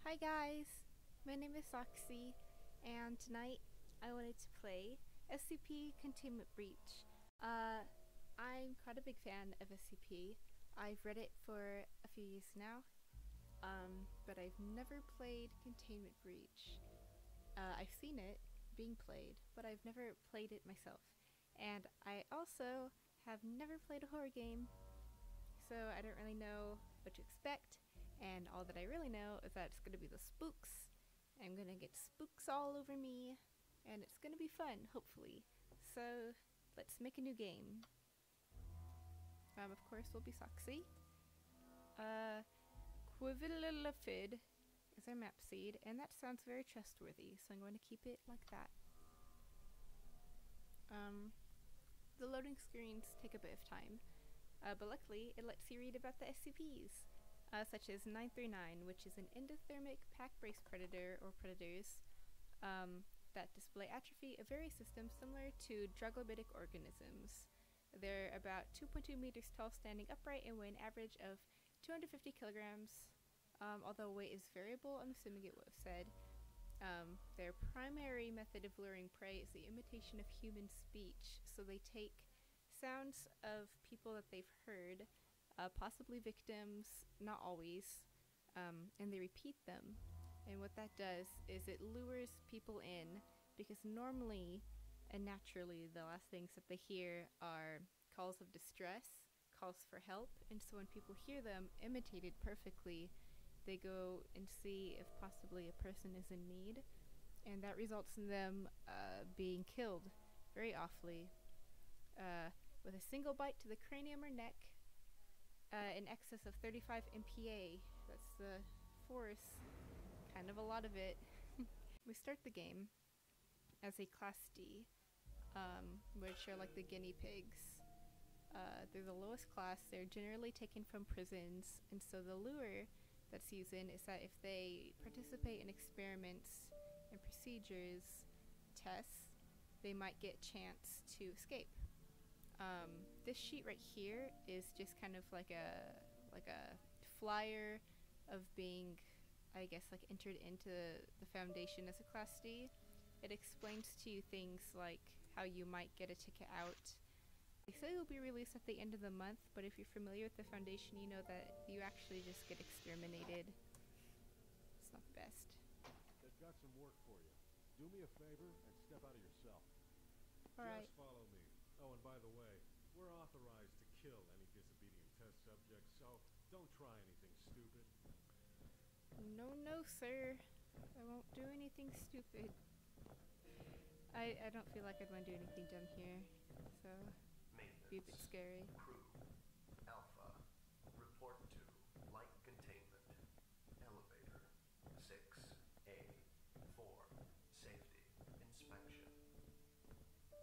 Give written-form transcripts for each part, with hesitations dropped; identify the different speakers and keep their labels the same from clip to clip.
Speaker 1: Hi guys, my name is Socksy, and tonight I wanted to play SCP Containment Breach. I'm quite a big fan of SCP. I've read it for a few years now, but I've never played Containment Breach. I've seen it being played, but I've never played it myself. And I also have never played a horror game, so I don't really know what to expect, and all that I really know is that it's gonna be the spooks. I'm gonna get spooks all over me, and it's gonna be fun, hopefully. So let's make a new game. Of course we'll be Socksy. Quivililifid is our map seed, and that sounds very trustworthy, so I'm going to keep it like that. The loading screens take a bit of time. But luckily, it lets you read about the SCPs, such as 939, which is an endothermic pack-brace predator, or predators, that display atrophy of various systems similar to troglodytic organisms. They're about 2.2 meters tall, standing upright, and weigh an average of 250 kilograms. Although weight is variable, I'm assuming it would have said. Their primary method of luring prey is the imitation of human speech, so they take sounds of people that they've heard, possibly victims, not always, and they repeat them. And what that does is it lures people in, because normally and naturally the last things that they hear are calls of distress, calls for help, and so when people hear them imitated perfectly, they go and see if possibly a person is in need, and that results in them being killed very awfully. With a single bite to the cranium or neck, in excess of 35 MPa. That's the force. Kind of a lot of it. We start the game as a Class D, which are like the guinea pigs. They're the lowest class. They're generally taken from prisons, and so the lure that's used is that if they participate in experiments and procedures, tests, they might get a chance to escape. This sheet right here is just kind of like a flyer of being, I guess, like entered into the Foundation as a Class D. It explains to you things like how you might get a ticket out. They say it will be released at the end of the month, but if you're familiar with the Foundation, you know that you actually just get exterminated. It's not the best.
Speaker 2: They've got some work for you. Do me a favor and step out of your cell.
Speaker 1: Alright.
Speaker 2: Just follow me. Oh, and by the way, we're authorized to kill any disobedient test subjects, so don't try anything stupid.
Speaker 1: No, sir. I won't do anything stupid. I don't feel like I'd want to do anything dumb here, so it'd be a bit scary.
Speaker 3: Crew, Alpha, report to light containment, elevator, 6A4, safety, inspection.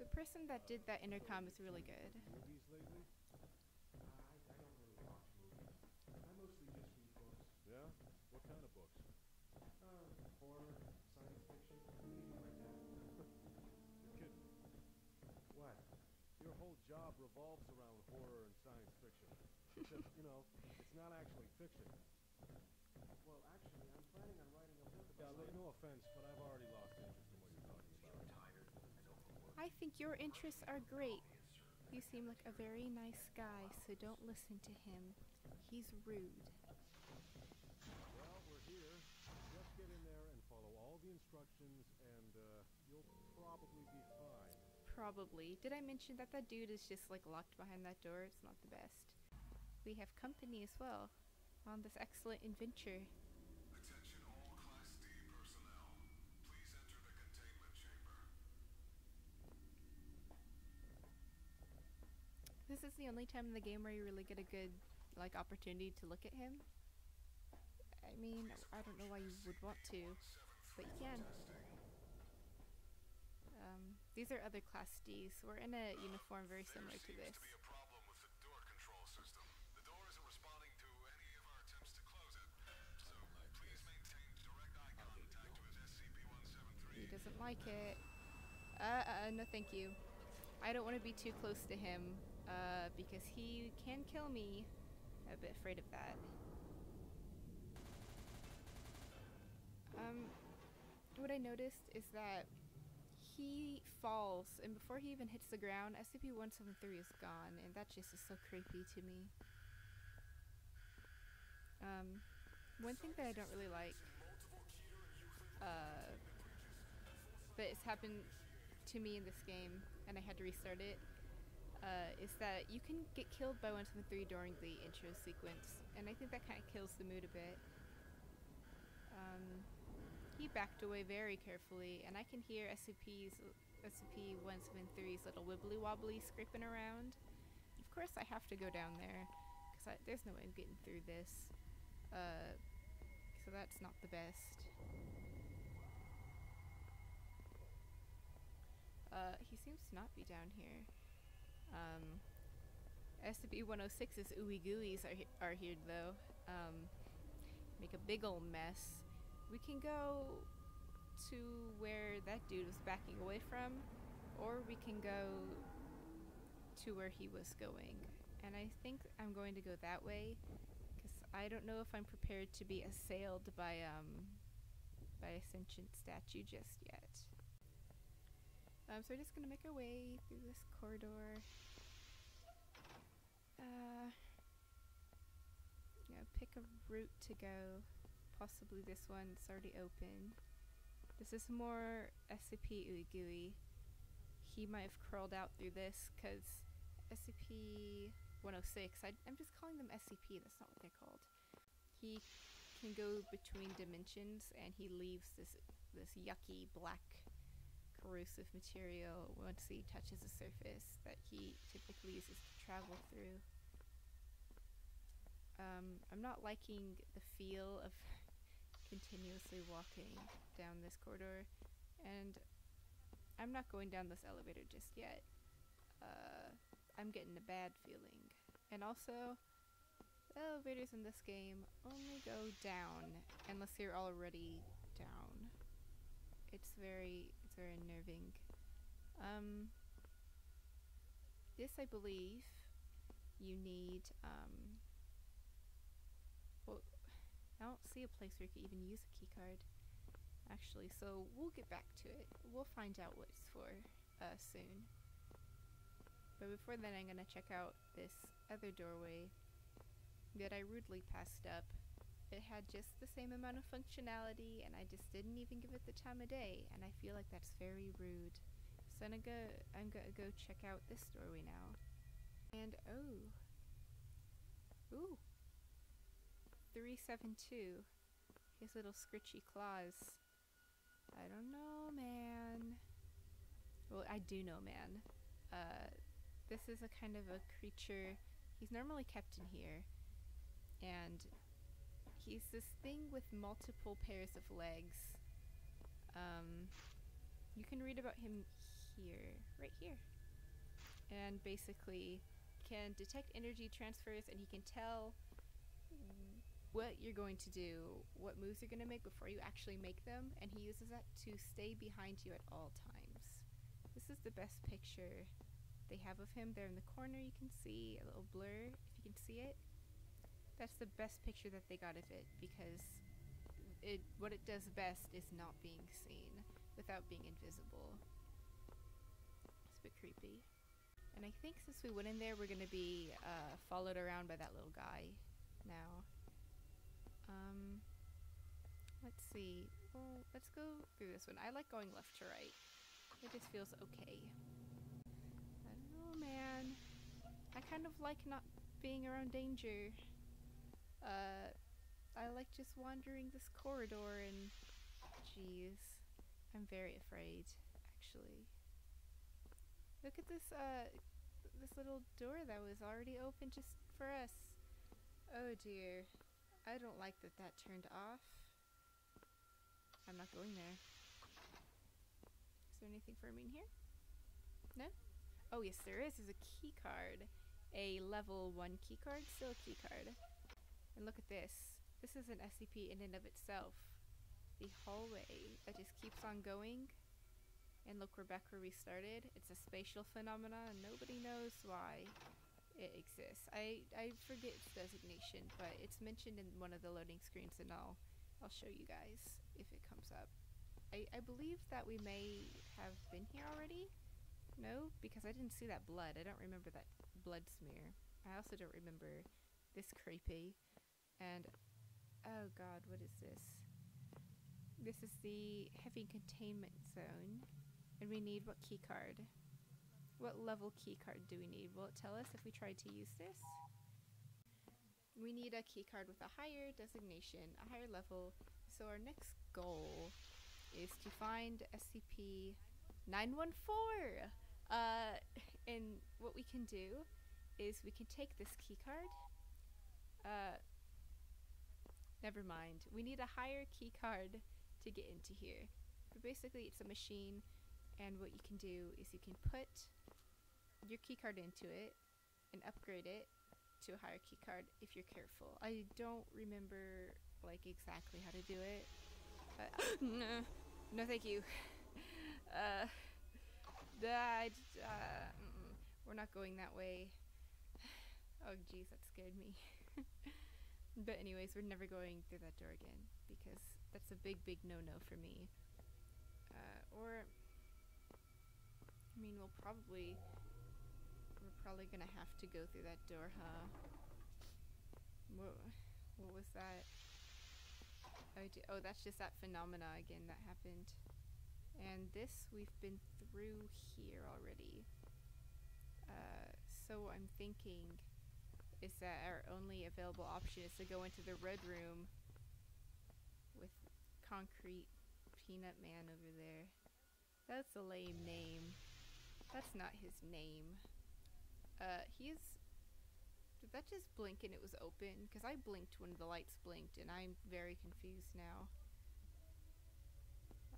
Speaker 1: The person that did that intercom is really good.
Speaker 2: Movies lately?
Speaker 4: I don't really watch movies. I mostly just read books.
Speaker 2: Yeah? What kind of books?
Speaker 4: Horror, science fiction, anything like that.
Speaker 2: You're kidding.
Speaker 4: What?
Speaker 2: Your whole job revolves around horror and science fiction. Except, you know, it's not actually fiction.
Speaker 4: Well, actually, I'm planning on writing a book
Speaker 2: Yeah,
Speaker 4: about
Speaker 2: no offense, but I've already lost interest in what you're talking about.
Speaker 3: Tired and overworked.
Speaker 1: I think your interests are great. You seem like a very nice guy, so don't listen to him. He's rude.
Speaker 2: Well, we're here. Just get in there and follow all the instructions, and you'll probably be fine.
Speaker 1: Probably. Did I mention that that dude is just like locked behind that door? It's not the best. We have company as well on this excellent adventure.
Speaker 5: Attention all Class D personnel. Please enter the containment chamber.
Speaker 1: This is the only time in the game where you really get a good, like, opportunity to look at him. I mean, I don't know why you would want to, but you can. These are other Class Ds. We're in a uniform very similar to
Speaker 5: There
Speaker 1: this.
Speaker 5: seems to be a problem with the door control system. The door isn't responding to any of our attempts to close it. So please maintain direct eye contact with SCP-173.
Speaker 1: He doesn't like it. No thank you. I don't want to be too close to him, because he can kill me. I'm a bit afraid of that. what I noticed is that he falls, and before he even hits the ground, SCP-173 is gone, and that just is so creepy to me. One thing that I don't really like, but it's happened to me in this game, and I had to restart it, is that you can get killed by 173 during the intro sequence, and I think that kind of kills the mood a bit. He backed away very carefully, and I can hear SCP-173's little wibbly wobbly scraping around. Of course I have to go down there, because there's no way I'm getting through this. So that's not the best. He seems to not be down here. SCP-106's ooey gooeys are here though. Make a big ol' mess. We can go to where that dude was backing away from, or we can go to where he was going. And I think I'm going to go that way, because I don't know if I'm prepared to be assailed by a sentient statue just yet. So we're just gonna make our way through this corridor. Pick a route to go. Possibly this one, it's already open. This is more SCP ooey gooey. He might have crawled out through this, because SCP-106, I'm just calling them SCP, that's not what they're called. He can go between dimensions, and he leaves this yucky black corrosive material once he touches a surface that he typically uses to travel through. I'm not liking the feel of continuously walking down this corridor, and I'm not going down this elevator just yet. I'm getting a bad feeling. And also, the elevators in this game only go down unless you're already down. It's very unnerving. This, I believe, you need, well, I don't see a place where you could even use a keycard, actually, so we'll get back to it. We'll find out what it's for, soon. But before then, I'm gonna check out this other doorway that I rudely passed up. It had just the same amount of functionality, and I just didn't even give it the time of day, and I feel like that's very rude. So I'm gonna go check out this doorway now. And ooh, 372. His little scritchy claws. I don't know, man. Well, I do know, man. This is a kind of a creature. He's normally kept in here, and he's this thing with multiple pairs of legs. You can read about him here, right here. And basically can detect energy transfers, and he can tell what you're going to do, what moves you're going to make before you actually make them, and he uses that to stay behind you at all times. This is the best picture they have of him. There in the corner you can see a little blur, if you can see it. That's the best picture that they got of it, because what it does best is not being seen without being invisible. It's a bit creepy. And I think since we went in there, we're gonna be followed around by that little guy now. Let's see. Well, let's go through this one. I like going left to right. It just feels okay. I don't know, man. I kind of like not being around danger. I like just wandering this corridor, and jeez, I'm very afraid, actually. Look at this, this little door that was already open just for us. Oh dear. I don't like that that turned off. I'm not going there. Is there anything for me in here? No? Oh yes, there is. There's a key card. A level 1 key card, still a key card. And look at this. This is an SCP in and of itself. The hallway that just keeps on going. And look, we're back where we started. It's a spatial phenomena, and nobody knows why it exists. I forget its designation, but it's mentioned in one of the loading screens, and I'll show you guys if it comes up. I believe that we may have been here already. No, because I didn't see that blood. I don't remember that blood smear. I also don't remember this creepy. And oh god, what is this? This is the heavy containment zone. And we need what key card? What level key card do we need? Will it tell us if we try to use this? We need a key card with a higher designation, a higher level. So our next goal is to find SCP 914. And what we can do is we can take this key card. Never mind. We need a higher key card to get into here. But basically it's a machine, and what you can do is you can put your key card into it and upgrade it to a higher key card if you're careful. I don't remember like exactly how to do it. No thank you. We're not going that way. Oh geez, that scared me. But anyways, we're never going through that door again, because that's a big no-no for me. Or I mean, we're probably gonna have to go through that door, huh? What was that? Oh, that's just that phenomena again that happened. And this we've been through here already. So what I'm thinking is that our only available option is to go into the red room with Concrete Peanut Man over there. That's a lame name. That's not his name. Did that just blink and it was open? Because I blinked when the lights blinked and I'm very confused now.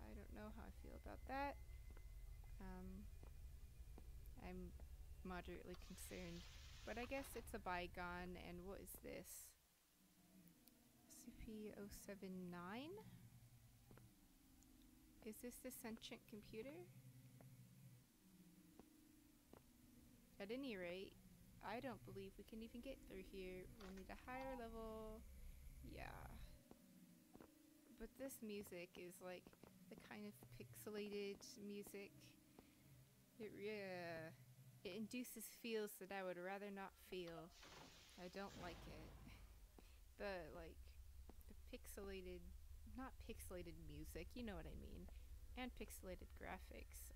Speaker 1: I don't know how I feel about that. I'm moderately concerned. But I guess it's a bygone, and what is this? SCP-079? Is this the sentient computer? At any rate, I don't believe we can even get through here. We'll need a higher level. Yeah. But this music is like the kind of pixelated music. It induces feels that I would rather not feel. I don't like it. The pixelated, not pixelated music, you know what I mean, and pixelated graphics,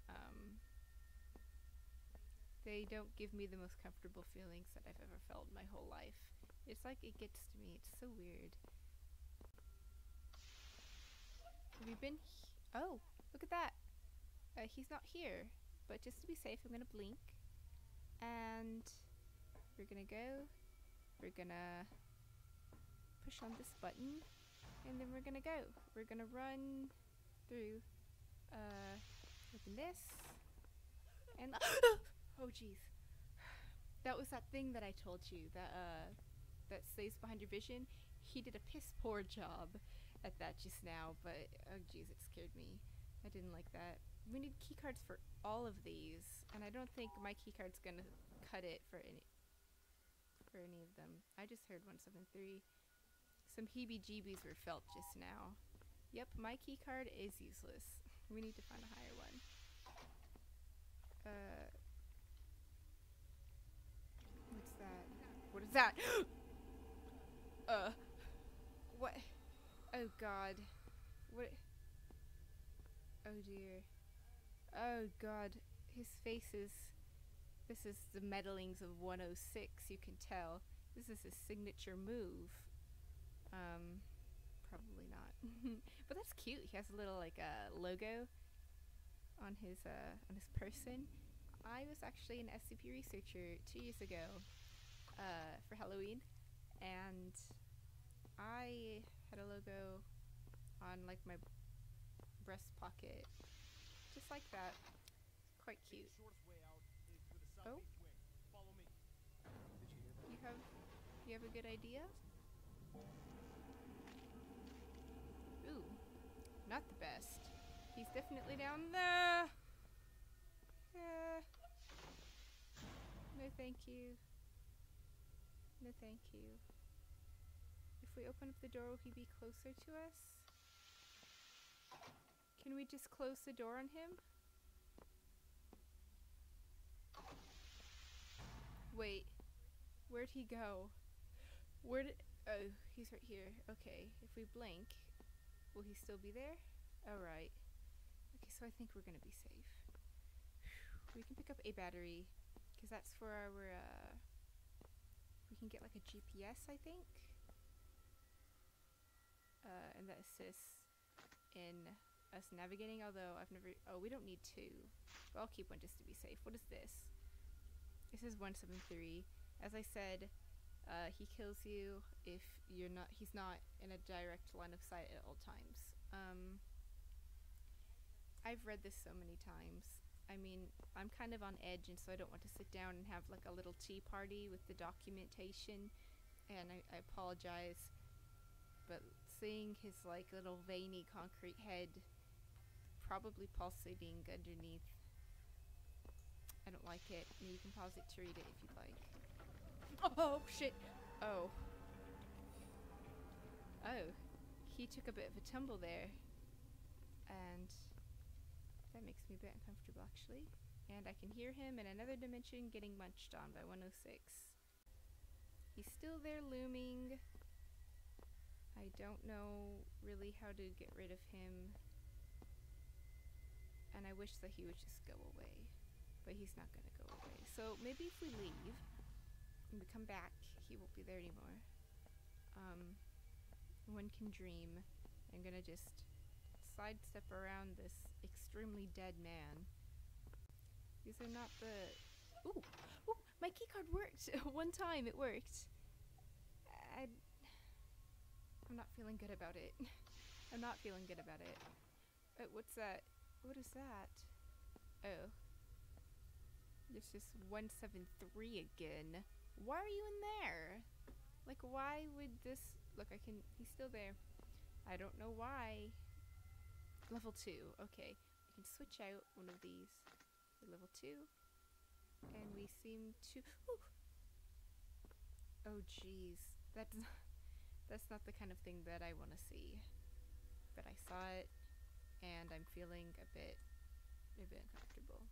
Speaker 1: they don't give me the most comfortable feelings that I've ever felt in my whole life. It's like it gets to me. It's so weird. Have you been oh, look at that. He's not here, but just to be safe, I'm gonna blink. And we're gonna go. We're gonna push on this button, and then we're gonna go. We're gonna run through. Open this, and oh jeez, that was that thing that I told you that stays behind your vision. He did a piss poor job at that just now, but oh jeez, it scared me. I didn't like that. We need keycards for all of these, and I don't think my keycard's gonna cut it for any of them. I just heard 173. Some heebie-jeebies were felt just now. Yep, my keycard is useless. We need to find a higher one. What's that? What is that? What? Oh god. What? Oh dear. Oh god. His face is... This is the meddlings of 106, you can tell. This is his signature move. Probably not. But that's cute. He has a little, like, logo on his person. I was actually an SCP researcher 2 years ago, for Halloween, and I had a logo on, like, my breast pocket. Just like that. Quite cute. Oh? You have a good idea? Ooh, not the best. He's definitely down there. No thank you. No thank you. If we open up the door, will he be closer to us? Can we just close the door on him? Wait. Where'd he go? Oh, he's right here. Okay, if we blink, will he still be there? Alright. Okay, so I think we're gonna be safe. We can pick up a battery, because that's for our, we can get like a GPS, I think? And that assists in us navigating, although I've never, oh, we don't need two. But I'll keep one just to be safe. What is this? This is 173. As I said, he kills you if he's not in a direct line of sight at all times. I've read this so many times. I mean, I'm kind of on edge, and so I don't want to sit down and have like a little tea party with the documentation, and I apologize, but seeing his like little veiny concrete head probably pulsating underneath, I don't like it. And you can pause it to read it if you'd like. Oh shit! Oh. Oh. He took a bit of a tumble there. And that makes me a bit uncomfortable actually. And I can hear him in another dimension getting munched on by 106. He's still there looming. I don't know really how to get rid of him. And I wish that he would just go away. But he's not gonna go away. So maybe if we leave and we come back, he won't be there anymore. One can dream. I'm gonna just sidestep around this extremely dead man. These are not the... Ooh! Ooh! My keycard worked! One time it worked. I'm not feeling good about it. I'm not feeling good about it. What's that? What is that? Oh. This is 173 again. Why are you in there? Like, why would this... Look, he's still there. I don't know why. Level 2. Okay. We can switch out one of these for level 2. And we seem to... Ooh. Oh, jeez. That's not the kind of thing that I want to see. But I saw it, and I'm feeling a bit uncomfortable.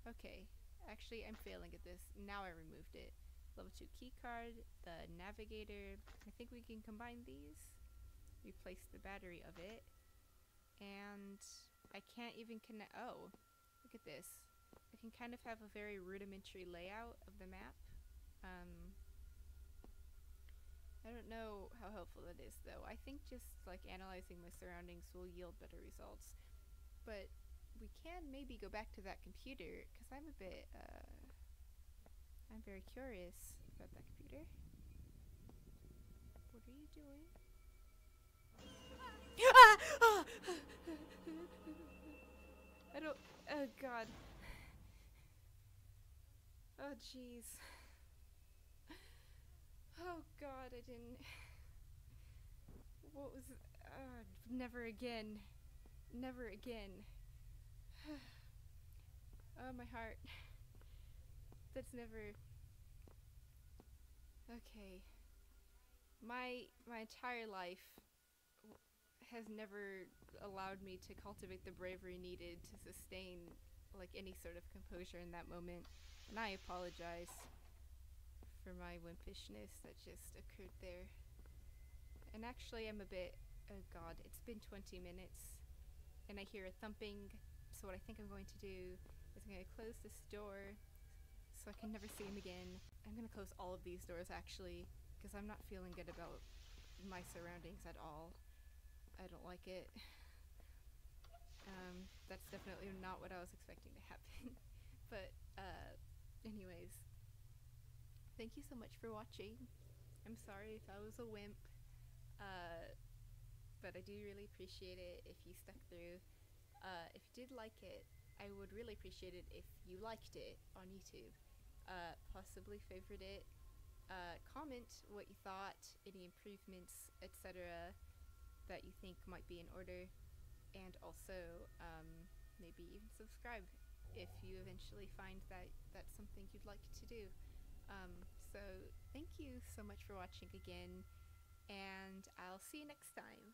Speaker 1: Okay. Actually, I'm failing at this. Now I removed it. Level 2 keycard, the navigator. I think we can combine these. Replace the battery of it. And I can't even connect. Oh, look at this. I can kind of have a very rudimentary layout of the map. I don't know how helpful it is though. I think just like analyzing my surroundings will yield better results. But we can maybe go back to that computer, because I'm a bit, I'm very curious about that computer. What are you doing? I don't, oh god. Oh jeez. Oh god, I didn't, what was, never again. Never again. Oh, my heart. That's never... Okay. My entire life has never allowed me to cultivate the bravery needed to sustain, like, any sort of composure in that moment. And I apologize for my wimpishness that just occurred there. And actually, I'm a bit... Oh god, it's been 20 minutes. And I hear a thumping, so what I think I'm going to do is I'm going to close this door so I can never see him again. I'm going to close all of these doors actually, because I'm not feeling good about my surroundings at all. I don't like it. That's definitely not what I was expecting to happen. But anyways, thank you so much for watching. I'm sorry if I was a wimp. But I do really appreciate it if you stuck through. If you did like it, I would really appreciate it if you liked it on YouTube. Possibly favorite it. Comment what you thought, any improvements, etc. that you think might be in order. And also, maybe even subscribe if you eventually find that that's something you'd like to do. So thank you so much for watching again, and I'll see you next time.